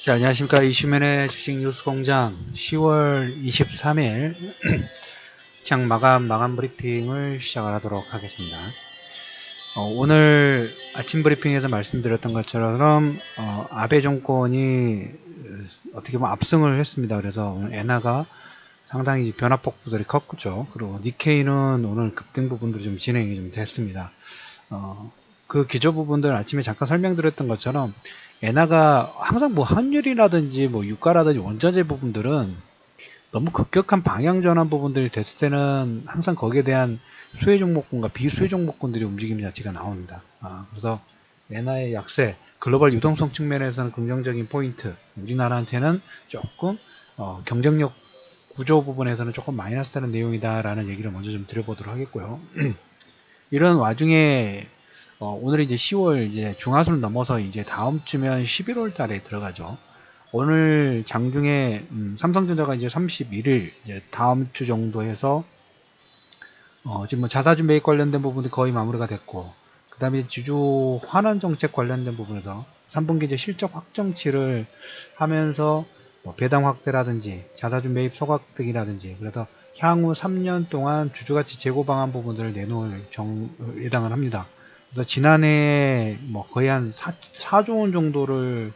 자, 안녕하십니까. 이슈맨의 주식 뉴스 공장 10월 23일 장 마감 브리핑을 시작을 하도록 하겠습니다. 오늘 아침 브리핑에서 말씀드렸던 것처럼 아베 정권이 어떻게 보면 압승을 했습니다. 그래서 오늘 엔화가 상당히 변화폭들이 컸죠. 그리고 니케이는 오늘 급등 부분들이 좀 진행이 좀 됐습니다. 그 기조 부분들 아침에 잠깐 설명드렸던 것처럼 엔화가 항상 뭐 환율이라든지 뭐 유가라든지 원자재 부분들은 너무 급격한 방향 전환 부분들이 됐을 때는 항상 거기에 대한 수혜 종목군과 비수혜 종목군들이 움직임 자체가 나옵니다. 그래서 엔화의 약세, 글로벌 유동성 측면에서는 긍정적인 포인트, 우리나라한테는 조금 경쟁력 구조 부분에서는 조금 마이너스 되는 내용이다라는 얘기를 먼저 좀 드려보도록 하겠고요. 이런 와중에 오늘이 이제 10월 이제 중하순을 넘어서 이제 다음 주면 11월 달에 들어가죠. 오늘 장중에 삼성전자가 이제 31일 이제 다음 주 정도 해서 지금 뭐 자사주 매입 관련된 부분이 거의 마무리가 됐고, 그 다음에 주주 환원 정책 관련된 부분에서 3분기 이제 실적 확정치를 하면서 뭐 배당 확대라든지 자사주 매입 소각등이라든지, 그래서 향후 3년 동안 주주가치 재고 방안 부분들을 내놓을 예당을 합니다. 그래서 지난해 뭐 거의 한 4조 원 정도를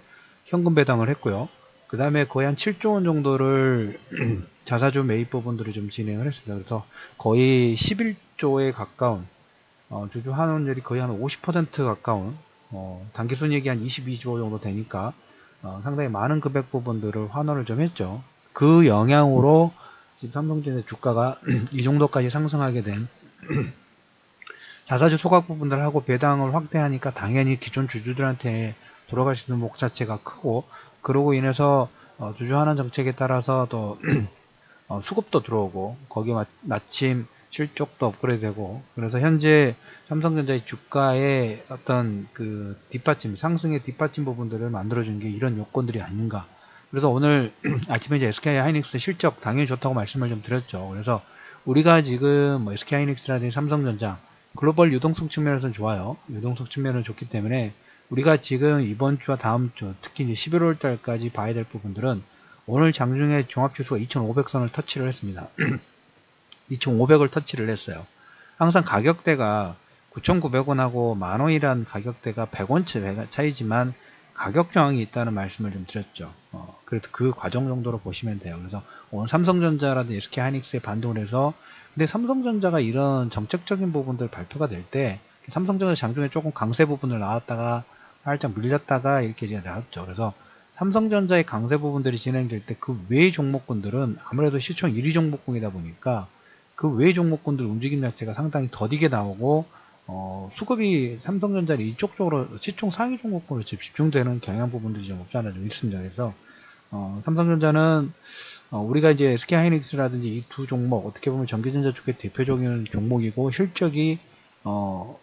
현금 배당을 했고요. 그 다음에 거의 한 7조 원 정도를 자사주 매입 부분들을 좀 진행을 했습니다. 그래서 거의 11조에 가까운 주주 환원율이 거의 한 50% 가까운 단기순이익이 한 22조 정도 되니까 상당히 많은 금액 부분들을 환원을 좀 했죠. 그 영향으로 지금 삼성전자 주가가 이 정도까지 상승하게 된 자사주 소각 부분들 하고 배당을 확대하니까 당연히 기존 주주들한테 돌아갈 수 있는 목 자체가 크고, 그러고 인해서 주주 환원 정책에 따라서 또 수급도 들어오고 거기에 마침 실적도 업그레이드 되고, 그래서 현재 삼성전자의 주가의 어떤 그 뒷받침, 상승의 뒷받침 부분들을 만들어준 게 이런 요건들이 아닌가. 그래서 오늘 아침에 이제 SK하이닉스 실적 당연히 좋다고 말씀을 좀 드렸죠. 그래서 우리가 지금 뭐 SK하이닉스라든지 삼성전자 글로벌 유동성 측면에서는 좋아요. 유동성 측면은 좋기 때문에 우리가 지금 이번 주와 다음 주, 특히 이제 11월 달까지 봐야 될 부분들은 오늘 장중에 종합지수가 2500선을 터치를 했습니다. 2500을 터치를 했어요. 항상 가격대가 9,900원하고 만원이란 가격대가 100원 차이지만 가격 저항이 있다는 말씀을 좀 드렸죠. 그래서 그 과정 정도로 보시면 돼요. 그래서 오늘 삼성전자라든지 SK하이닉스에 반등을 해서, 근데 삼성전자가 이런 정책적인 부분들 발표가 될 때 삼성전자 장중에 조금 강세 부분을 나왔다가 살짝 밀렸다가 이렇게 이제 나왔죠. 그래서 삼성전자의 강세 부분들이 진행될 때 그 외의 종목군들은 아무래도 시총 1위 종목군이다 보니까 그 외의 종목군들 움직임 자체가 상당히 더디게 나오고 수급이 삼성전자는 이쪽 쪽으로 시총 상위 종목군으로 집중되는 경향 부분들이 좀 없지 않아 좀 있습니다. 그래서 삼성전자는 우리가 이제 SK하이닉스라든지 이 두 종목 어떻게 보면 전기전자 쪽의 대표적인 종목이고, 실적이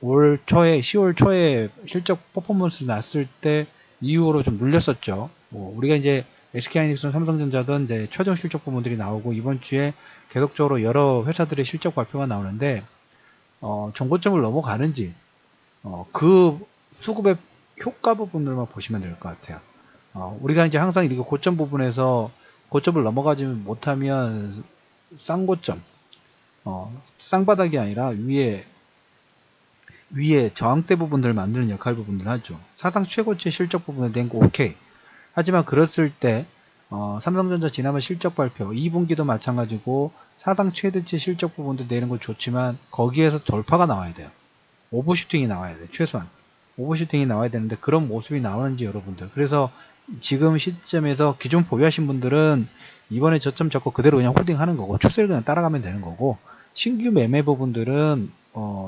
올 초에 10월 초에 실적 퍼포먼스를 났을 때 이후로 좀 눌렸었죠. 우리가 이제 SK하이닉스는 삼성전자든 이제 최종 실적 부분들이 나오고 이번 주에 계속적으로 여러 회사들의 실적 발표가 나오는데 정고점을 넘어가는지 그 수급의 효과 부분들만 보시면 될 것 같아요. 우리가 이제 항상 이렇게 고점 부분에서 고점을 넘어가지 못하면 쌍고점, 쌍바닥이 아니라 위에 저항대 부분들을 만드는 역할 부분들을 하죠. 사상 최고치 실적 부분에 대한 거 오케이. 하지만 그랬을 때 삼성전자 지난번 실적 발표 2분기도 마찬가지고 사상 최대치 실적 부분도 내는 건 좋지만 거기에서 돌파가 나와야 돼요. 오버슈팅이 나와야 돼요. 최소한 오버슈팅이 나와야 되는데 그런 모습이 나오는지 여러분들, 그래서 지금 시점에서 기존 보유하신 분들은 이번에 저점 잡고 그대로 그냥 홀딩하는 거고 추세를 그냥 따라가면 되는 거고, 신규 매매 부분들은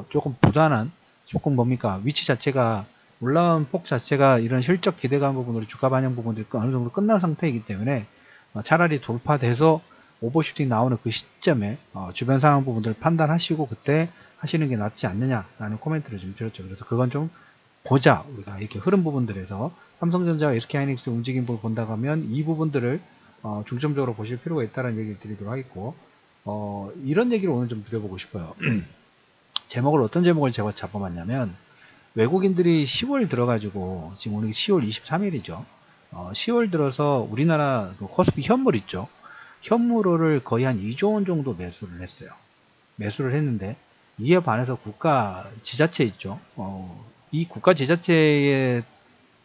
조금 부단한, 조금 뭡니까 위치 자체가 올라온 폭 자체가 이런 실적 기대감 부분으로 주가 반영 부분들이 어느 정도 끝난 상태이기 때문에 차라리 돌파돼서 오버슈팅 나오는 그 시점에 주변 상황 부분들을 판단하시고 그때 하시는 게 낫지 않느냐라는 코멘트를 좀 드렸죠. 그래서 그건 좀 보자. 우리가 이렇게 흐름 부분들에서 삼성전자와 SK하이닉스 움직임 부분을 본다고 하면 이 부분들을 중점적으로 보실 필요가 있다는 얘기를 드리도록 하겠고, 이런 얘기를 오늘 좀 드려보고 싶어요. 제목을 어떤 제목을 제가 잡아봤냐면, 외국인들이 10월 들어가지고 지금 오늘 10월 23일이죠. 10월 들어서 우리나라 그 코스피 현물 있죠. 현물을 거의 한 2조 원 정도 매수를 했어요. 매수를 했는데 이에 반해서 국가 지자체 있죠. 이 국가 지자체의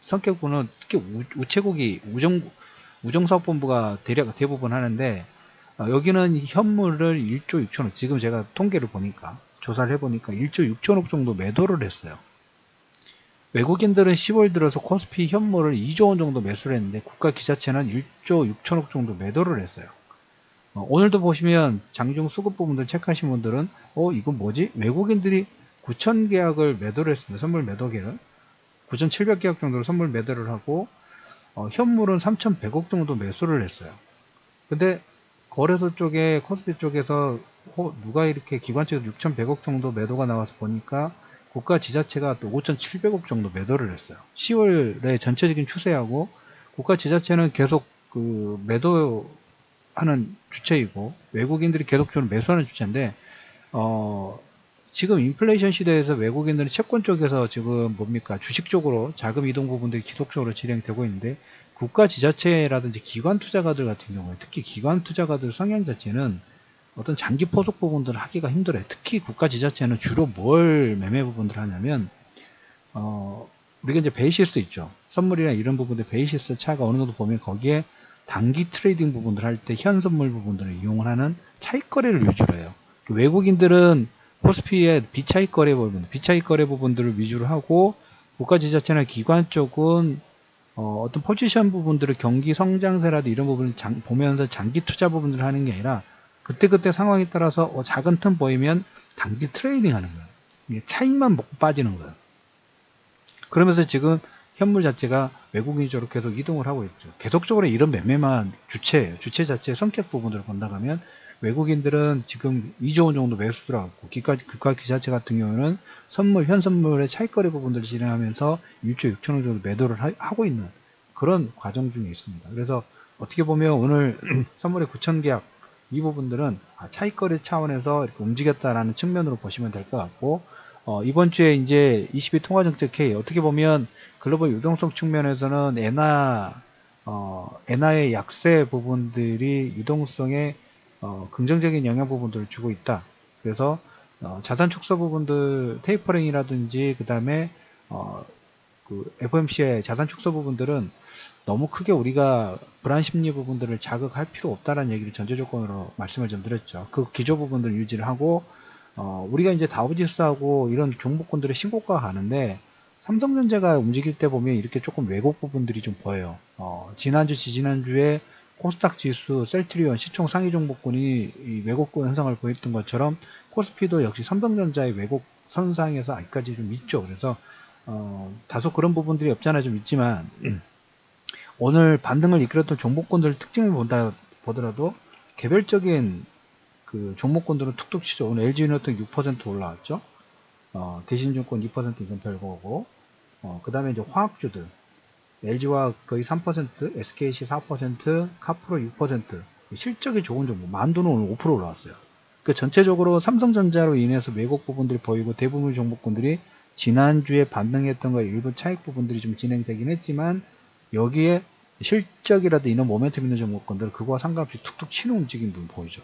성격분은 특히 우체국이 우정사업본부가 대부분 하는데 여기는 현물을 1조 6천억, 지금 제가 통계를 보니까 조사를 해보니까 1조 6천억 정도 매도를 했어요. 외국인들은 10월 들어서 코스피 현물을 2조 원 정도 매수를 했는데 국가 기자체는 1조 6천억 정도 매도를 했어요. 오늘도 보시면 장중 수급 부분들 체크하신 분들은 이건 뭐지? 외국인들이 9천 계약을 매도를 했습니다. 선물 매도 계약을 9,700계약 정도로 선물 매도를 하고 현물은 3,100억 정도 매수를 했어요. 근데 거래소 쪽에 코스피 쪽에서 누가 이렇게 기관 측에서 6,100억 정도 매도가 나와서 보니까 국가 지자체가 또 5,700억 정도 매도를 했어요. 10월의 전체적인 추세하고 국가 지자체는 계속 그 매도하는 주체이고 외국인들이 계속적으로 매수하는 주체인데 지금 인플레이션 시대에서 외국인들은 채권 쪽에서 지금 뭡니까 주식 쪽으로 자금 이동 부분들이 지속적으로 진행되고 있는데 국가 지자체라든지 기관 투자가들 같은 경우에 특히 기관 투자가들 성향 자체는 어떤 장기 포석 부분들을 하기가 힘들어요. 특히 국가 지자체는 주로 뭘 매매 부분들을 하냐면 우리가 이제 베이시스 있죠. 선물이나 이런 부분들 베이시스 차가 어느 정도 보면 거기에 단기 트레이딩 부분들 할 때 현 선물 부분들을 이용을 하는 차익 거래를 위주로 해요. 외국인들은 코스피의 비차익 거래 부분들을 위주로 하고 국가 지자체나 기관 쪽은 어떤 포지션 부분들을 경기 성장세라도 이런 부분을 보면서 장기 투자 부분들을 하는 게 아니라 그때그때 상황에 따라서 작은 틈 보이면 단기 트레이딩 하는 거예요. 이게 차익만 먹고 빠지는 거예요. 그러면서 지금 현물 자체가 외국인이 저렇게 계속 이동을 하고 있죠. 계속적으로 이런 매매만 주체예요. 주체 자체의 성격 부분들을 본다고 하면 외국인들은 지금 2조 원 정도 매수 들어갔고 국가 기자체 같은 경우는 현 선물의 차익거래 부분들을 진행하면서 1조 6천원 정도 매도를 하고 있는 그런 과정 중에 있습니다. 그래서 어떻게 보면 오늘 선물의 9천 계약 이 부분들은 차익거래 차원에서 이렇게 움직였다라는 측면으로 보시면 될 것 같고 이번 주에 이제 22 통화정책 회의 어떻게 보면 글로벌 유동성 측면에서는 엔화의 약세 부분들이 유동성에 긍정적인 영향 부분들을 주고 있다. 그래서 자산 축소 부분들 테이퍼링이라든지 그 다음에 그 FOMC의 자산 축소 부분들은 너무 크게 우리가 불안 심리 부분들을 자극할 필요 없다라는 얘기를 전제 조건으로 말씀을 좀 드렸죠. 그 기조 부분들 유지를 하고 우리가 이제 다우지수하고 이런 종목군들의 신고가가 가는데 삼성전자가 움직일 때 보면 이렇게 조금 왜곡 부분들이 좀 보여요. 지난주, 지지난주에 코스닥 지수, 셀트리온, 시총 상위 종목군이 이 왜곡 현상을 보였던 것처럼 코스피도 역시 삼성전자의 왜곡 선상에서 아직까지 좀 있죠. 그래서 다소 그런 부분들이 없잖아 좀 있지만 오늘 반등을 이끌었던 종목군들 특징을 보더라도 개별적인 그 종목군들은 툭툭 치죠. 오늘 LG유니어텍 6% 올라왔죠. 대신증권 2% 이건 별거고 그 다음에 이제 화학주들 LG화학 거의 3%, SKC 4%, 카프로 6% 실적이 좋은 종목 만두는 오늘 5% 올라왔어요. 그 전체적으로 삼성전자로 인해서 왜곡 부분들이 보이고 대부분 종목군들이 지난주에 반등했던 거 일부 차익 부분들이 좀 진행되긴 했지만 여기에 실적이라도 이런 모멘텀 있는 종목군들 그거와 상관없이 툭툭 치는 움직임 부분 보이죠.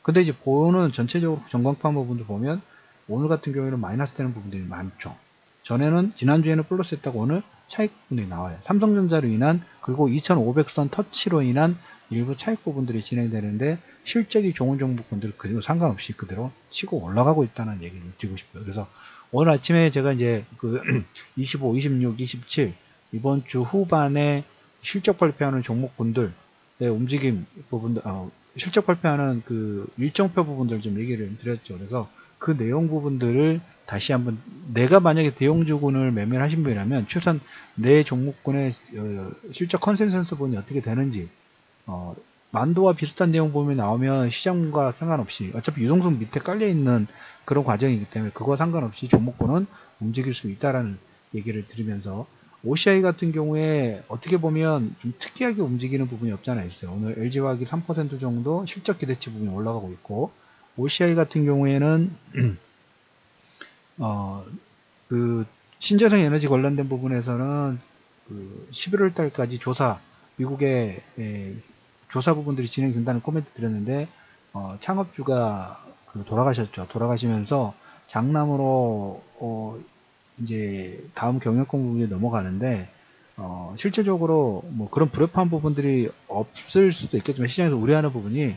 근데 이제 보는 전체적으로 전광판 부분도 보면 오늘 같은 경우에는 마이너스 되는 부분들이 많죠. 전에는 지난주에는 플러스 했다고 오늘 차익 부분이 나와요. 삼성전자로 인한 그리고 2500선 터치로 인한 일부 차익 부분들이 진행되는데 실적이 좋은 종목군들 그리고 상관없이 그대로 치고 올라가고 있다는 얘기를 드리고 싶어요. 그래서 오늘 아침에 제가 이제 그 25, 26, 27 이번 주 후반에 실적 발표하는 종목군들의 움직임 부분들 실적 발표하는 그 일정표 부분들 좀 얘기를 드렸죠. 그래서 그 내용 부분들을 다시 한번 내가 만약에 대형주군을 매매를 하신 분이라면 최소한 내 종목군의 실적 컨센서스 부분이 어떻게 되는지 만도와 비슷한 내용 부분이 나오면 시장과 상관없이 어차피 유동성 밑에 깔려있는 그런 과정이기 때문에 그거와 상관없이 종목군은 움직일 수 있다라는 얘기를 드리면서 OCI 같은 경우에 어떻게 보면 좀 특이하게 움직이는 부분이 없잖아 있어요. 오늘 LG화학이 3% 정도 실적 기대치 부분이 올라가고 있고 OCI 같은 경우에는 그 신재생 에너지 관련된 부분에서는 그 11월 달까지 미국의 조사 부분들이 진행된다는 코멘트 드렸는데, 창업주가 돌아가셨죠. 돌아가시면서 장남으로 이제 다음 경영권 부분이 넘어가는데, 실질적으로 뭐 그런 불협화한 부분들이 없을 수도 있겠지만 시장에서 우려하는 부분이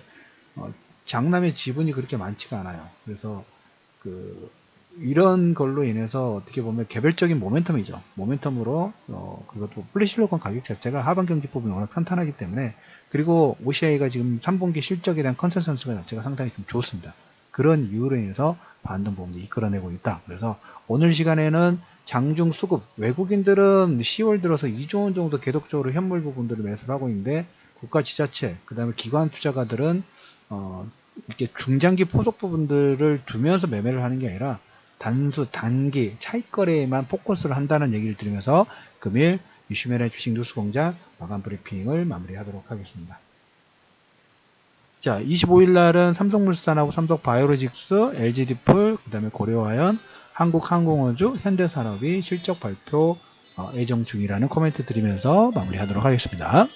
장남의 지분이 그렇게 많지가 않아요. 그래서 이런 걸로 인해서 어떻게 보면 개별적인 모멘텀이죠. 모멘텀으로 그것도 플래시로건 가격 자체가 하반 경기 부분이 워낙 탄탄하기 때문에, 그리고 OCI가 지금 3분기 실적에 대한 컨센서스가 자체가 상당히 좀 좋습니다. 그런 이유로 인해서 반등 부분이 이끌어내고 있다. 그래서 오늘 시간에는 장중 수급, 외국인들은 10월 들어서 2조 원 정도 계속적으로 현물 부분들을 매수를 하고 있는데, 국가 지자체, 그 다음에 기관 투자가들은 이렇게 중장기 포석 부분들을 두면서 매매를 하는 게 아니라 단기 차익거래에만 포커스를 한다는 얘기를 드리면서 금일 이슈맨의 주식 뉴스공장 마감 브리핑을 마무리하도록 하겠습니다. 자, 25일 날은 삼성물산하고 삼성바이오로직스, LG디플, 그 다음에 고려아연, 한국항공우주, 현대산업이 실적 발표 예정 중이라는 코멘트 드리면서 마무리하도록 하겠습니다.